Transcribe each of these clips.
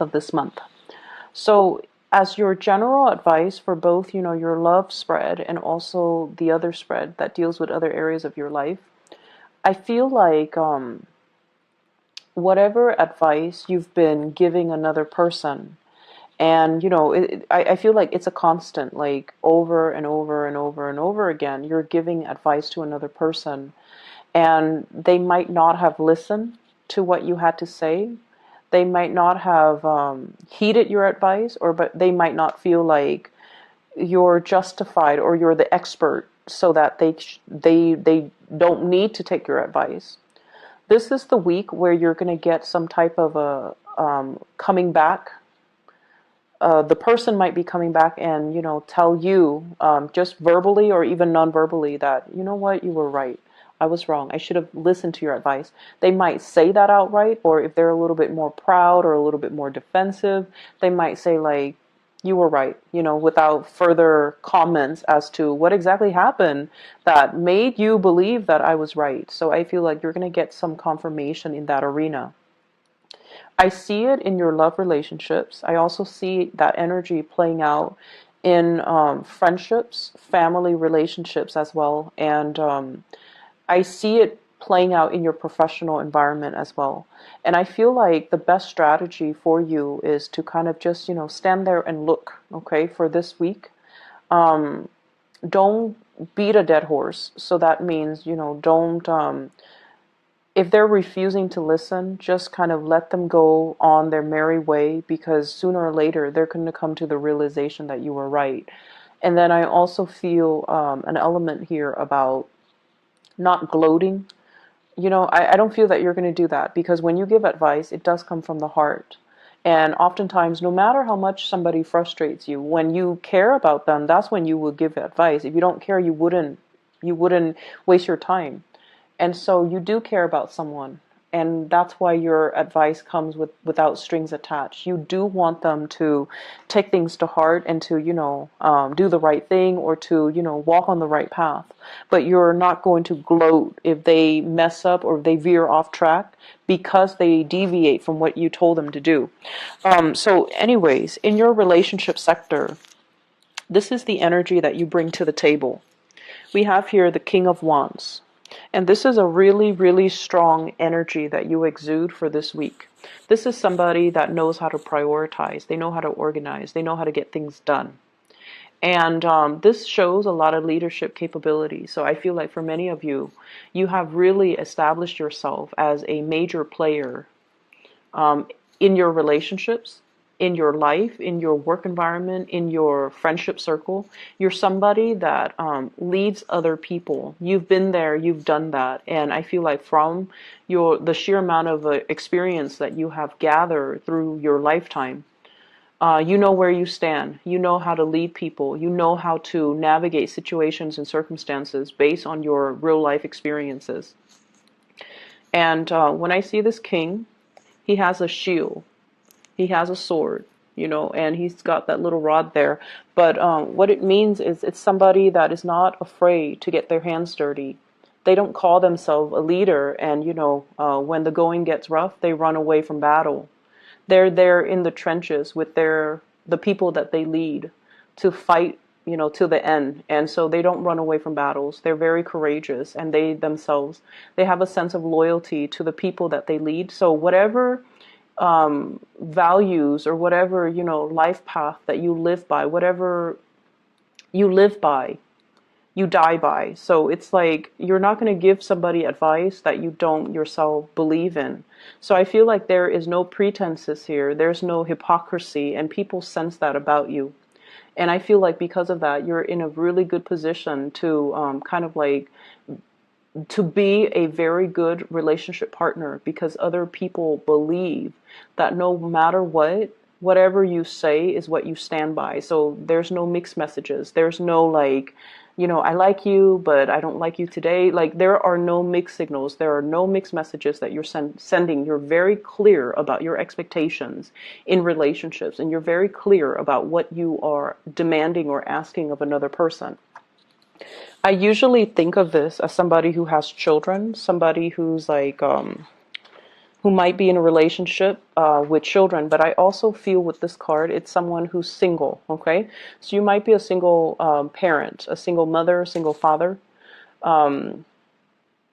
of this month. So as your general advice for both, your love spread and also the other spread that deals with other areas of your life, I feel like whatever advice you've been giving another person, and I feel like it's a constant, like over and over and over and over again, you're giving advice to another person, and they might not have listened to what you had to say. They might not have heeded your advice, but they might not feel like you're justified or you're the expert, so that they don't need to take your advice. This is the week where you're going to get some type of a coming back. The person might be coming back and tell you, just verbally or even non-verbally, that you know what, you were right. I was wrong. I should have listened to your advice. They might say that outright, or if they're a little bit more proud or a little bit more defensive, they might say like, you were right, without further comments as to what exactly happened that made you believe that I was right. So I feel like you're going to get some confirmation in that arena. I see it in your love relationships. I also see that energy playing out in friendships, family relationships as well. And I see it playing out in your professional environment as well. And I feel like the best strategy for you is to kind of just, stand there and look, okay, for this week. Don't beat a dead horse. So that means, don't, if they're refusing to listen, just kind of let them go on their merry way, because sooner or later they're going to come to the realization that you were right. And then I also feel an element here about not gloating. I don't feel that you're going to do that, because when you give advice, it does come from the heart. And oftentimes, no matter how much somebody frustrates you, when you care about them, that's when you will give advice. If you don't care, you wouldn't waste your time. And so you do care about someone. And that's why your advice comes without strings attached. You do want them to take things to heart and to, do the right thing, or to, walk on the right path. But you're not going to gloat if they mess up or if they veer off track, because they deviate from what you told them to do. So anyways, in your relationship sector, this is the energy that you bring to the table. We have here the King of Wands. And this is a really, really strong energy that you exude for this week. This is somebody that knows how to prioritize. They know how to organize. They know how to get things done. And this shows a lot of leadership capability. So I feel like for many of you, you have really established yourself as a major player in your relationships, in your life, in your work environment, in your friendship circle. You're somebody that leads other people. You've been there, you've done that. And I feel like from the sheer amount of experience that you have gathered through your lifetime, you know where you stand. You know how to lead people. You know how to navigate situations and circumstances based on your real life experiences. And when I see this king, he has a shield. He has a sword, and he's got that little rod there. But what it means is it's somebody that is not afraid to get their hands dirty. They don't call themselves a leader, and, when the going gets rough, they run away from battle. They're there in the trenches with the people that they lead to fight, to the end. And so they don't run away from battles. They're very courageous, and they themselves, they have a sense of loyalty to the people that they lead. So whatever values or whatever, life path that you live by, whatever you live by, you die by. So it's like you're not going to give somebody advice that you don't yourself believe in. So I feel like there is no pretenses here. There's no hypocrisy, and people sense that about you. And I feel like because of that, you're in a really good position to kind of like to be a very good relationship partner, because other people believe that no matter what, whatever you say is what you stand by. So there's no mixed messages. There's no like, I like you, but I don't like you today. Like, there are no mixed signals. There are no mixed messages that you're sending. You're very clear about your expectations in relationships, and you're very clear about what you are demanding or asking of another person. I usually think of this as somebody who has children, somebody who's like, who might be in a relationship with children, but I also feel with this card, it's someone who's single, okay? So you might be a single parent, a single mother, a single father,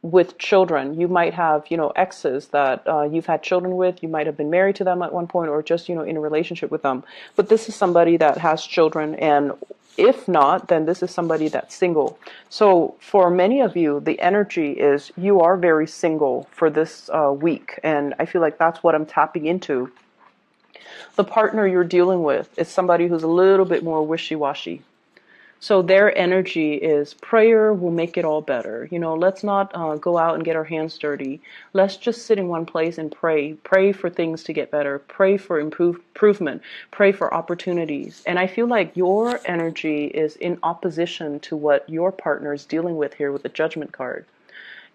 with children. You might have, exes that you've had children with. You might have been married to them at one point or just, in a relationship with them. But this is somebody that has children, and if not, then this is somebody that's single. So for many of you, the energy is you are very single for this week, and I feel like that's what I'm tapping into. The partner you're dealing with is somebody who's a little bit more wishy-washy. So their energy is prayer will make it all better. Let's not go out and get our hands dirty. Let's just sit in one place and pray. Pray for things to get better. Pray for improvement. Pray for opportunities. And I feel like your energy is in opposition to what your partner is dealing with here with the Judgment card.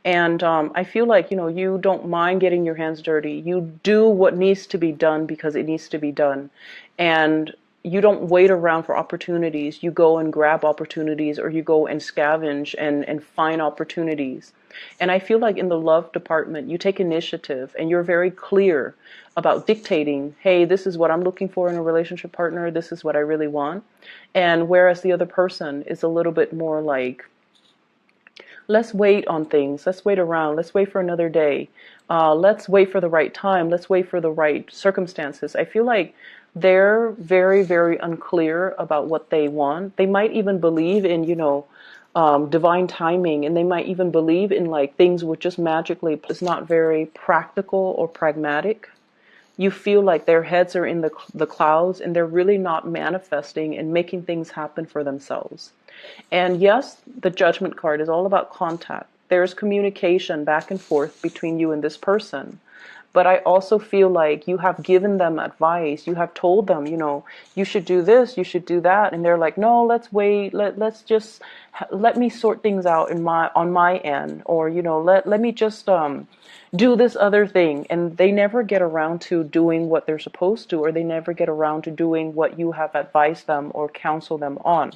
And I feel like, you don't mind getting your hands dirty. You do what needs to be done because it needs to be done. And you don't wait around for opportunities. You go and grab opportunities, or you go and scavenge and find opportunities. And I feel like in the love department, you take initiative and you're very clear about dictating, hey, this is what I'm looking for in a relationship partner. This is what I really want. And whereas the other person is a little bit more like, let's wait on things. Let's wait around. Let's wait for another day. Let's wait for the right time. Let's wait for the right circumstances. I feel like they're very, very unclear about what they want. They might even believe in, divine timing, and they might even believe in like things would just magically. It's not very practical or pragmatic. You feel like their heads are in the clouds, and they're really not manifesting and making things happen for themselves. And yes, the Judgment card is all about contact. There's communication back and forth between you and this person. But I also feel like you have given them advice. You have told them, you should do this, you should do that. And they're like, no, let's wait. Let's just, let me sort things out on my end. Or, let me just do this other thing. And they never get around to doing what they're supposed to, or they never get around to doing what you have advised them or counseled them on.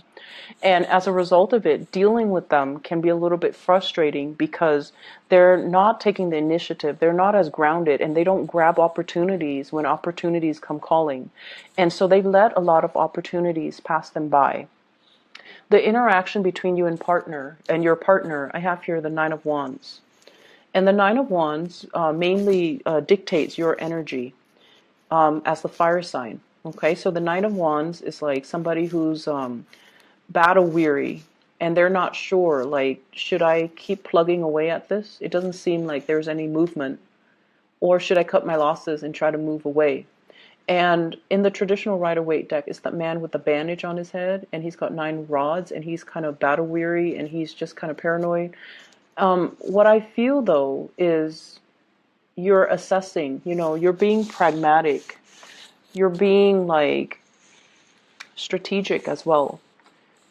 And as a result of it, dealing with them can be a little bit frustrating because they're not taking the initiative. They're not as grounded, and they don't grab opportunities when opportunities come calling. And so they let a lot of opportunities pass them by. The interaction between you and your partner, I have here the Nine of Wands. And the Nine of Wands mainly dictates your energy as the fire sign. Okay, so the Nine of Wands is like somebody who's battle weary, and they're not sure, like, should I keep plugging away at this? It doesn't seem like there's any movement. Or should I cut my losses and try to move away? And in the traditional Rider-Waite deck, it's the man with the bandage on his head, and he's got 9 rods, and he's kind of battle weary, and he's just kind of paranoid. What I feel, though, is you're assessing, you're being pragmatic. You're being, like, strategic as well.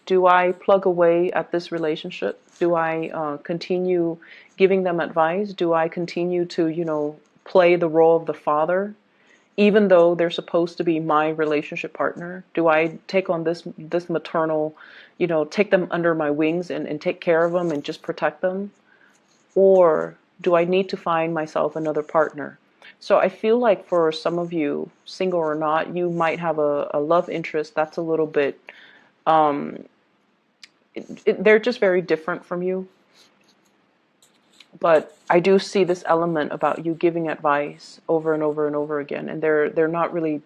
Do I plug away at this relationship? Do I continue giving them advice? Do I continue to, play the role of the father, even though they're supposed to be my relationship partner? Do I take on this maternal, take them under my wings and take care of them and just protect them? Or do I need to find myself another partner? So I feel like for some of you, single or not, you might have a love interest that's a little bit, they're just very different from you. But I do see this element about you giving advice over and over and over again, and they're not really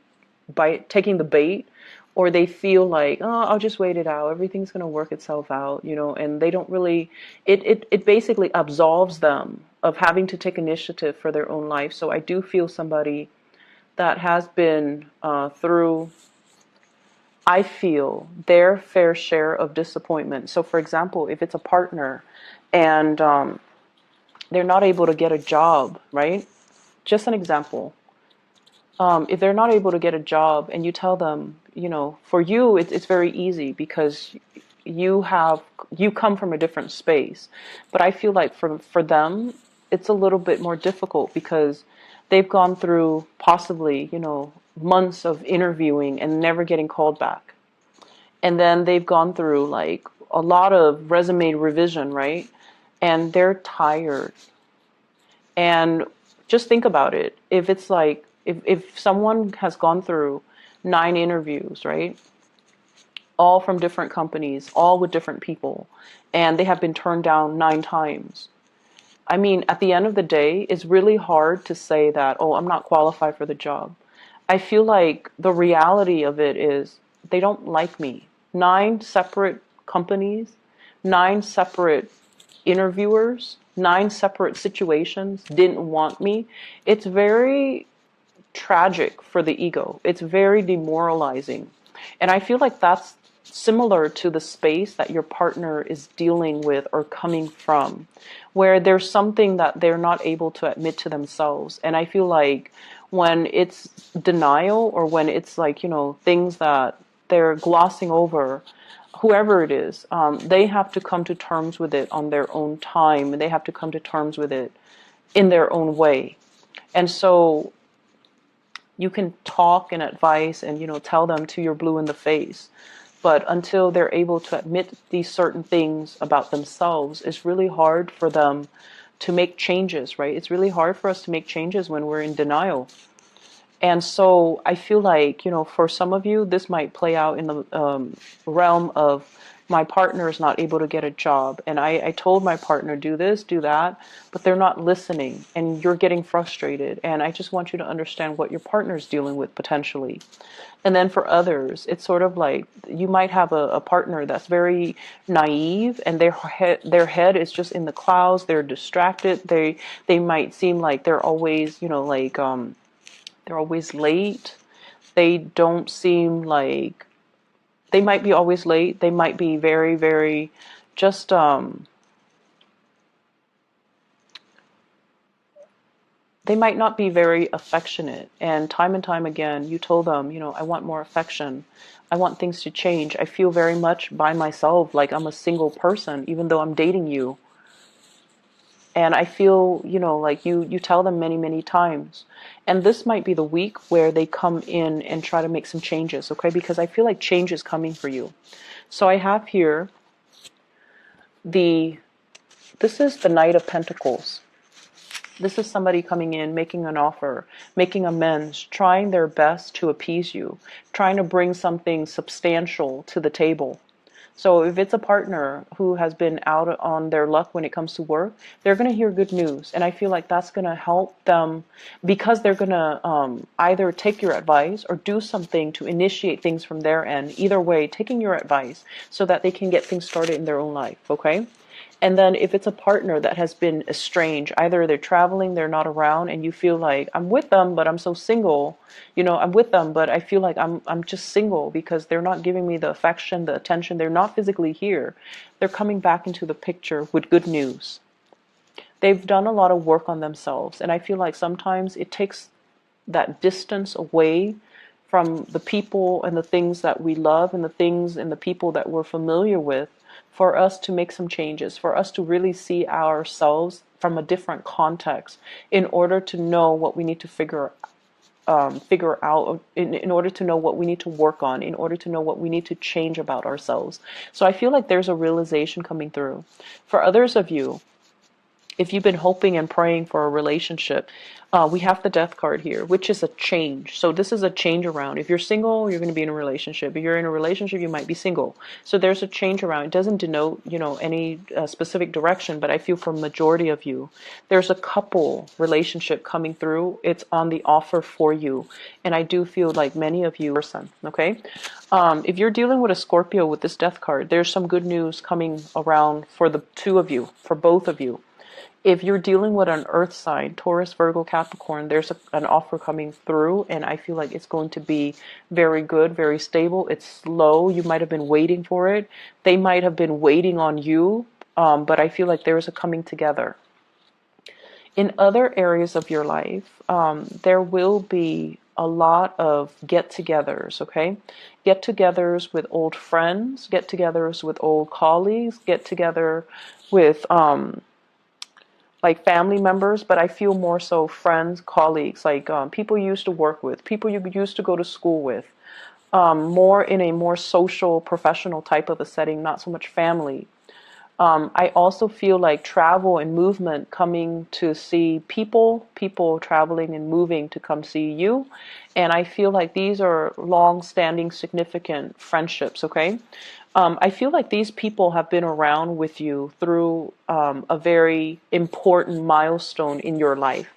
taking the bait, or they feel like, oh, I'll just wait it out. Everything's going to work itself out, and they don't really, it basically absolves them of having to take initiative for their own life. So I do feel somebody that has been through, I feel, their fair share of disappointment. So for example, if it's a partner and they're not able to get a job, right? Just an example. If they're not able to get a job and you tell them, for you, it's very easy because you come from a different space. But I feel like for them, it's a little bit more difficult because they've gone through possibly, months of interviewing and never getting called back. And then they've gone through like a lot of resume revision, right? And they're tired. And Just think about it. If it's like, if someone has gone through 9 interviews, right? All from different companies, all with different people, and they have been turned down 9 times. I mean, at the end of the day, it's really hard to say that, oh, I'm not qualified for the job. I feel like the reality of it is they don't like me. 9 separate companies, 9 separate interviewers, 9 separate situations didn't want me. It's very tragic for the ego. It's very demoralizing. And I feel like that's similar to the space that your partner is dealing with or coming from, where there's something that they're not able to admit to themselves. And I feel like when it's denial, or when it's like, things that they're glossing over, whoever it is, they have to come to terms with it on their own time, and they have to come to terms with it in their own way. And so you can talk and advise and tell them till you're blue in the face, but until they're able to admit these certain things about themselves, it's really hard for them to make changes, right? It's really hard for us to make changes when we're in denial. And so I feel like, for some of you, this might play out in the realm of, my partner is not able to get a job. And I told my partner, do this, do that, but they're not listening, and you're getting frustrated. And I just want you to understand what your partner is dealing with potentially. And then for others, it's sort of like you might have a partner that's very naive, and their head is just in the clouds. They're distracted. They might seem like they're always, they're always late. They don't seem like, they might be always late. They might be very, very just, they might not be very affectionate. And time again, you told them, I want more affection. I want things to change. I feel very much by myself, like I'm a single person, even though I'm dating you. And I feel, like you tell them many, many times. And this might be the week where they come in and try to make some changes, okay? Because I feel like change is coming for you. So I have here this is the Knight of Pentacles. This is somebody coming in, making an offer, making amends, trying their best to appease you, trying to bring something substantial to the table. So if it's a partner who has been out on their luck when it comes to work, they're going to hear good news. And I feel like that's going to help them, because they're going to either take your advice or do something to initiate things from their end. Either way, taking your advice so that they can get things started in their own life, okay? And then if it's a partner that has been estranged, either they're traveling, they're not around, and you feel like, I'm with them, but I'm so single. I'm with them, but I feel like I'm just single because they're not giving me the affection, the attention. They're not physically here. They're coming back into the picture with good news. They've done a lot of work on themselves, and I feel like sometimes it takes that distance away from the people and the things that we love, and the things and the people that we're familiar with, for us to make some changes, for us to really see ourselves from a different context, in order to know what we need to figure out, in order to know what we need to work on, in order to know what we need to change about ourselves. So I feel like there's a realization coming through. For others of you, if you've been hoping and praying for a relationship, we have the Death card here, which is a change. So this is a change around. If you're single, you're going to be in a relationship. If you're in a relationship, you might be single. So there's a change around. It doesn't denote, any specific direction, but I feel for majority of you, there's a couple relationship coming through. It's on the offer for you. And I do feel like many of you, person, okay? If you're dealing with a Scorpio with this Death card, there's some good news coming around for the two of you, for both of you. If you're dealing with an earth sign, Taurus, Virgo, Capricorn, there's an offer coming through, and I feel like it's going to be very good, very stable. It's slow. You might have been waiting for it. They might have been waiting on you, but I feel like there's a coming together. In other areas of your life, there will be a lot of get-togethers, okay? Get-togethers with old friends, get-togethers with old colleagues, get-together with like family members, but I feel more so friends, colleagues, like people you used to work with, people you used to go to school with, more in a more social, professional type of a setting, not so much family. I also feel like travel and movement, coming to see people traveling and moving to come see you. And I feel like these are long standing, significant friendships, okay? I feel like these people have been around with you through a very important milestone in your life.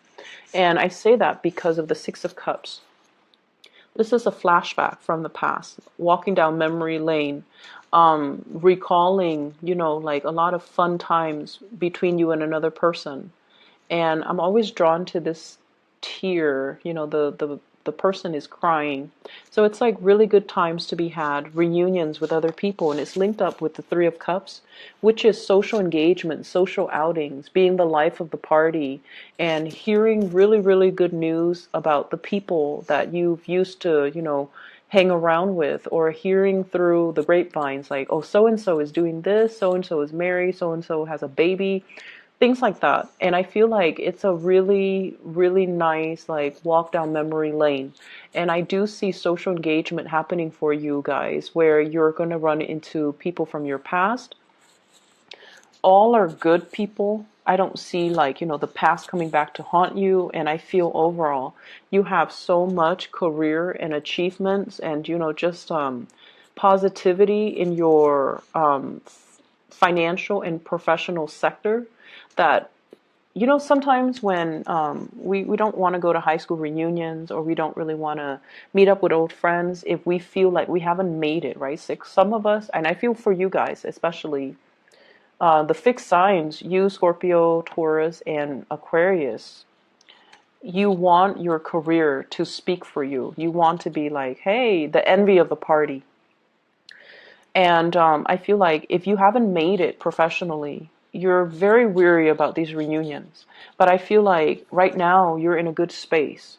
And I say that because of the Six of Cups. This is a flashback from the past, walking down memory lane, recalling, like a lot of fun times between you and another person. And I'm always drawn to this tear, the person is crying. So it's like really good times to be had, reunions with other people, and it's linked up with the Three of Cups, which is social engagement, social outings, being the life of the party, and hearing really, really good news about the people that you've used to, hang around with, or hearing through the grapevines like, oh, so and so is doing this, so and so is married, so and so has a baby, things like that. And I feel like it's a really, really nice like walk down memory lane. And I do see social engagement happening for you guys where you're going to run into people from your past. All are good people. I don't see like, the past coming back to haunt you. And I feel overall you have so much career and achievements and, just positivity in your financial and professional sector that, sometimes when we don't want to go to high school reunions, or we don't really want to meet up with old friends if we feel like we haven't made it, right? So some of us, and I feel for you guys especially, the fixed signs, you, Scorpio, Taurus, and Aquarius, you want your career to speak for you. You want to be like, hey, the envy of the party. And I feel like if you haven't made it professionally, you're very weary about these reunions. But I feel like right now you're in a good space.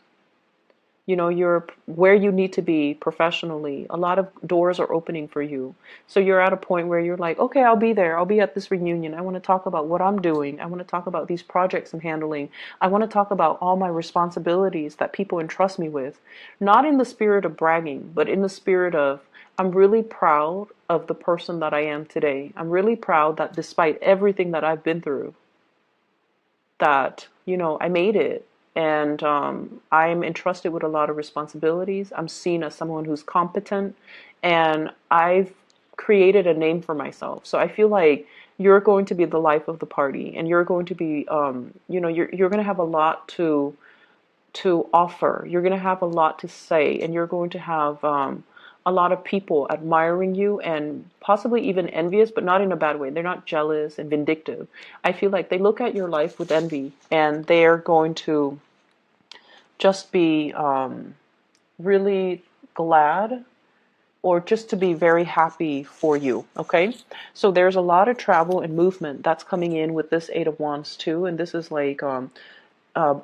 You're where you need to be professionally. A lot of doors are opening for you. So you're at a point where you're like, okay, I'll be there. I'll be at this reunion. I want to talk about what I'm doing. I want to talk about these projects I'm handling. I want to talk about all my responsibilities that people entrust me with. Not in the spirit of bragging, but in the spirit of, I'm really proud of the person that I am today. I'm really proud that despite everything that I've been through, that, I made it. And I'm entrusted with a lot of responsibilities. I'm seen as someone who's competent, and I've created a name for myself. So I feel like you're going to be the life of the party, and you're going to be, you're going to have a lot to offer. You're going to have a lot to say, and you're going to have a lot of people admiring you and possibly even envious, but not in a bad way. They're not jealous and vindictive. I feel like they look at your life with envy, and they're going to just be really glad, or just to be very happy for you, okay? So there's a lot of travel and movement that's coming in with this Eight of Wands too, and this is like uh,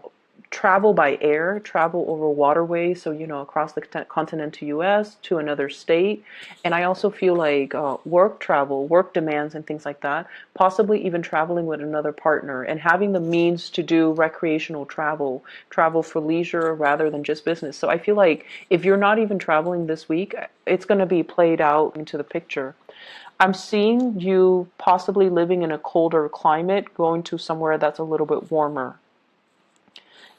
travel by air, travel over waterways, so across the continental US to another state. And I also feel like work travel, work demands and things like that, possibly even traveling with another partner and having the means to do recreational travel for leisure rather than just business. So I feel like if you're not even traveling this week, it's going to be played out into the picture. I'm seeing you possibly living in a colder climate, going to somewhere that's a little bit warmer.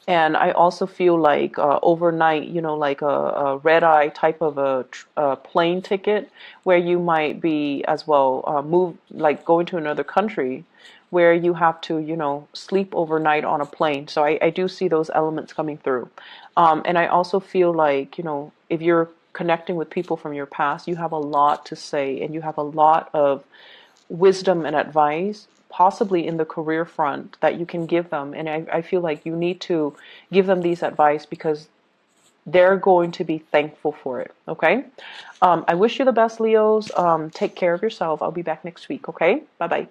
And I also feel like overnight, like a red eye type of a plane ticket, where you might be as well move, like going to another country where you have to, sleep overnight on a plane. So I do see those elements coming through. And I also feel like, if you're connecting with people from your past, you have a lot to say, and you have a lot of wisdom and advice, possibly in the career front, that you can give them. And I feel like you need to give them these advice because they're going to be thankful for it. Okay. I wish you the best, Leos. Take care of yourself. I'll be back next week. Okay. Bye bye.